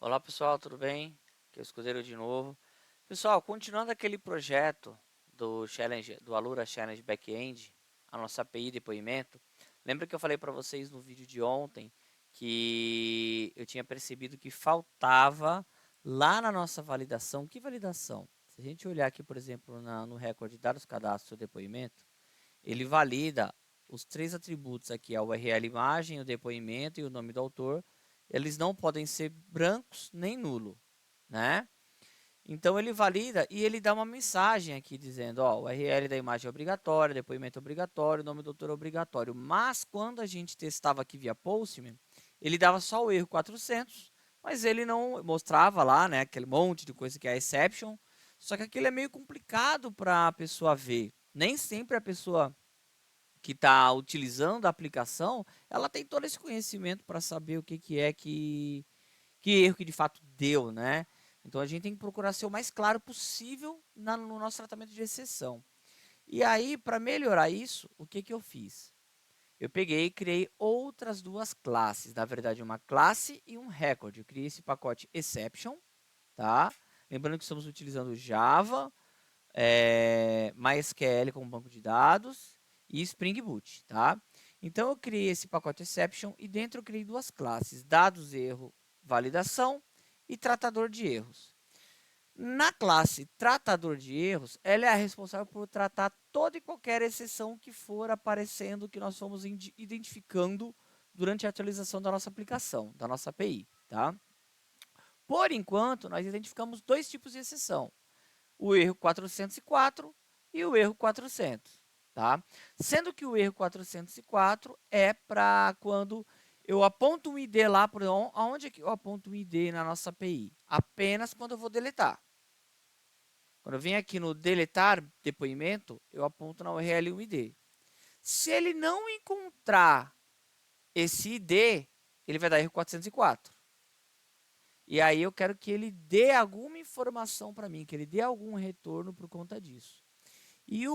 Olá pessoal, tudo bem? Aqui é o Escudeiro de novo. Pessoal, continuando aquele projeto do Challenge, do Alura Challenge Backend, a nossa API de depoimento, lembra que eu falei para vocês no vídeo de ontem que eu tinha percebido que faltava lá na nossa validação. Que validação? Se a gente olhar aqui, por exemplo, no recorde de dados cadastro depoimento, ele valida os três atributos aqui, a URL imagem, o depoimento e o nome do autor. Eles não podem ser brancos nem nulo, né? Então ele valida e ele dá uma mensagem aqui dizendo, ó, o URL da imagem é obrigatório, depoimento é obrigatório, nome do autor é obrigatório. Mas quando a gente testava aqui via Postman, ele dava só o erro 400, mas ele não mostrava lá, né, aquele monte de coisa que é exception. Só que aquilo é meio complicado para a pessoa ver. Nem sempre a pessoa que está utilizando a aplicação, ela tem todo esse conhecimento para saber o que é que erro que de fato deu, né? Então a gente tem que procurar ser o mais claro possível no nosso tratamento de exceção. E aí, para melhorar isso, o que eu fiz? Eu peguei e criei outras duas classes, na verdade uma classe e um record. Eu criei esse pacote exception, tá? Lembrando que estamos utilizando Java, MySQL como banco de dados e Spring Boot, tá? Então eu criei esse pacote exception e dentro eu criei duas classes, dados erro validação e tratador de erros. Na classe tratador de erros, ela é a responsável por tratar toda e qualquer exceção que for aparecendo que nós fomos identificando durante a atualização da nossa aplicação, da nossa API, tá? Por enquanto, nós identificamos dois tipos de exceção, o erro 404 e o erro 400, tá? Sendo que o erro 404 é para quando eu aponto um ID lá, por aonde é que eu aponto um ID na nossa API? Apenas quando eu vou deletar. Quando eu venho aqui no deletar depoimento, eu aponto na URL um ID. Se ele não encontrar esse ID, ele vai dar erro 404. E aí eu quero que ele dê alguma informação para mim, que ele dê algum retorno por conta disso. E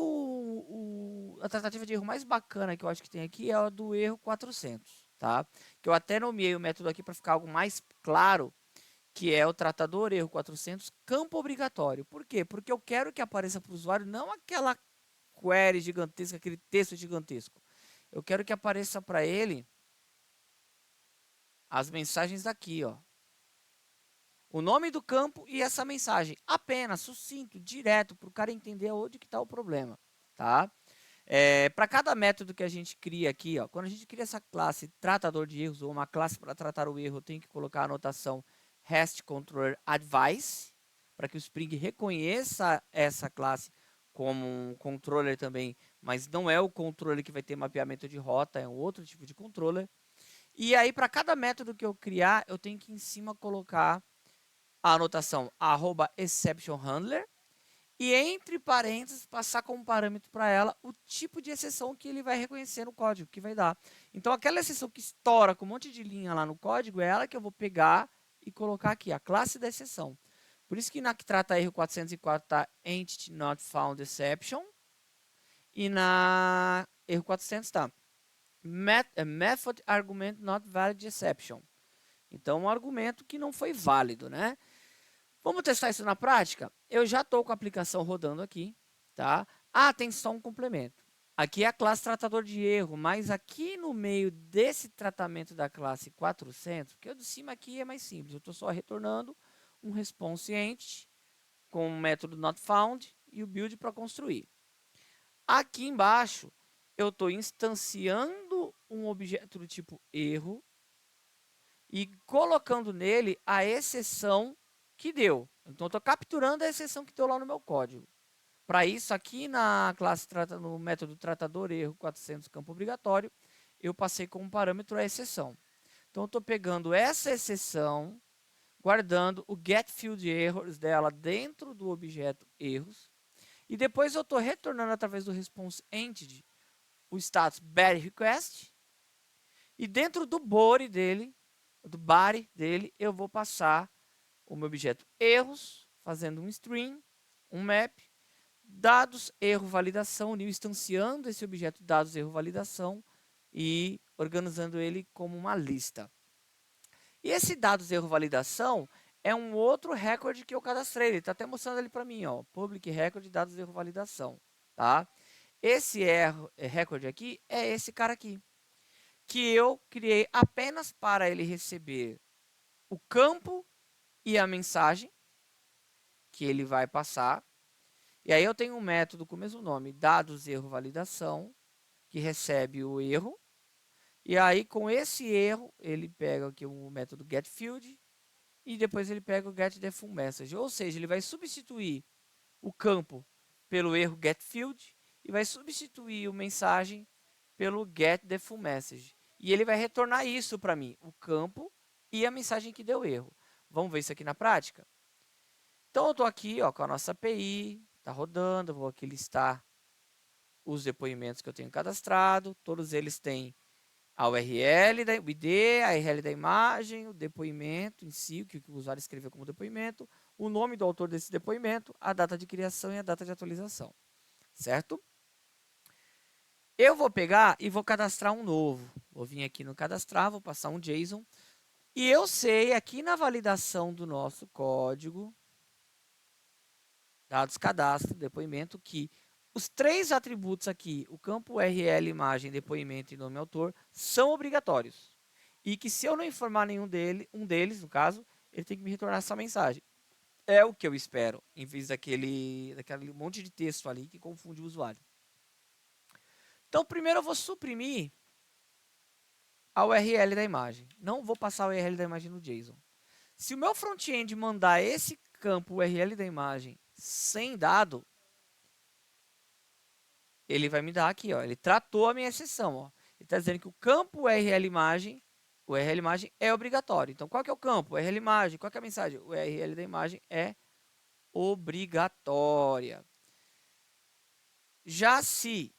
a tratativa de erro mais bacana que eu acho que tem aqui é a do erro 400, tá? Que eu até nomeei o método aqui para ficar algo mais claro, que é o tratador erro 400 campo obrigatório. Por quê? Porque eu quero que apareça para o usuário não aquela query gigantesca, aquele texto gigantesco. Eu quero que apareça para ele as mensagens daqui, ó. O nome do campo e essa mensagem. Apenas, sucinto, direto, para o cara entender onde que está o problema, tá? Para cada método que a gente cria aqui, ó, quando a gente cria essa classe tratador de erros ou uma classe para tratar o erro, eu tenho que colocar a anotação REST Controller Advice, para que o Spring reconheça essa classe como um controller também, mas não é o controller que vai ter mapeamento de rota, é um outro tipo de controller. E aí, para cada método que eu criar, eu tenho que em cima colocar a anotação @exceptionHandler e entre parênteses passar como parâmetro para ela o tipo de exceção que ele vai reconhecer no código, que vai dar. Então aquela exceção que estoura com um monte de linha lá no código é ela que eu vou pegar e colocar aqui, a classe da exceção. Por isso que na que trata erro 404 está Entity Not Found Exception e na erro 400 está Method Argument Not Valid Exception. Então um argumento que não foi válido, né? Vamos testar isso na prática? Eu já estou com a aplicação rodando aqui, tá? Ah, tem só um complemento. Aqui é a classe tratador de erro, mas aqui no meio desse tratamento da classe 400, porque o de cima aqui é mais simples, eu estou só retornando um response entity com o método not found e o build para construir. Aqui embaixo, eu estou instanciando um objeto do tipo erro e colocando nele a exceção que deu. Então, estou capturando a exceção que deu lá no meu código. Para isso, aqui na classe, no método tratador erro 400 campo obrigatório, eu passei como parâmetro a exceção. Então, estou pegando essa exceção, guardando o getFieldErrors dela dentro do objeto erros, e depois eu estou retornando através do response entity o status body request, e dentro do body dele, eu vou passar o meu objeto erros, fazendo um string, um map, dados, erro, validação, new instanciando esse objeto dados, erro, validação e organizando ele como uma lista. E esse dados erro validação é um outro recorde que eu cadastrei. Ele está até mostrando ali para mim, ó, public record dados erro validação, tá? Esse recorde aqui é esse cara aqui, que eu criei apenas para ele receber o campo e a mensagem que ele vai passar. E aí eu tenho um método com o mesmo nome, dados erro validação, que recebe o erro. E aí com esse erro, ele pega aqui o método getField e depois ele pega o getDefaultMessage. Ou seja, ele vai substituir o campo pelo erro getField e vai substituir o mensagem pelo getDefaultMessage. E ele vai retornar isso para mim, o campo e a mensagem que deu erro. Vamos ver isso aqui na prática? Então eu estou aqui ó, com a nossa API, está rodando, vou aqui listar os depoimentos que eu tenho cadastrado, todos eles têm a URL, o ID, a URL da imagem, o depoimento em si, o que o usuário escreveu como depoimento, o nome do autor desse depoimento, a data de criação e a data de atualização, certo? Eu vou pegar e vou cadastrar um novo. Vou vir aqui no cadastrar, vou passar um JSON. E eu sei aqui na validação do nosso código, dados cadastro, depoimento, que os 3 atributos aqui, o campo URL, imagem, depoimento e nome autor, são obrigatórios. E que se eu não informar nenhum deles, no caso, ele tem que me retornar essa mensagem. É o que eu espero, em vez daquele monte de texto ali que confunde o usuário. Então, primeiro eu vou suprimir a URL da imagem. Não vou passar a URL da imagem no JSON. Se o meu front-end mandar esse campo URL da imagem sem dado, ele vai me dar aqui, ó, ele tratou a minha exceção. Ó. Ele está dizendo que o campo URL imagem é obrigatório. Então, qual que é o campo? URL imagem. Qual que é a mensagem? O URL da imagem é obrigatória. Já se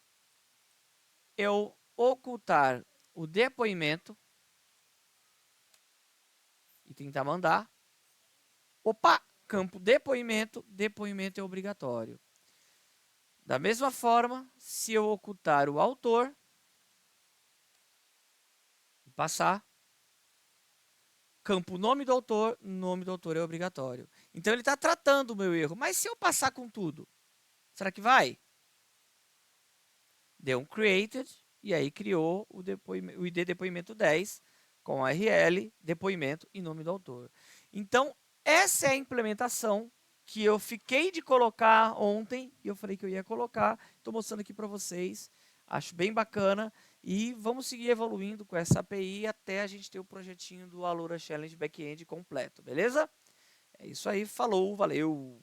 eu ocultar o depoimento e tentar mandar, opa, campo depoimento, depoimento é obrigatório. Da mesma forma, se eu ocultar o autor e passar, campo nome do autor é obrigatório. Então ele está tratando o meu erro. Mas se eu passar com tudo, será que vai? Deu um created e aí criou o ID depoimento 10 com URL, depoimento e nome do autor. Então essa é a implementação que eu fiquei de colocar ontem e eu falei que eu ia colocar. Estou mostrando aqui para vocês. Acho bem bacana e vamos seguir evoluindo com essa API até a gente ter o projetinho do Alura Challenge Backend completo, beleza? É isso aí, falou, valeu!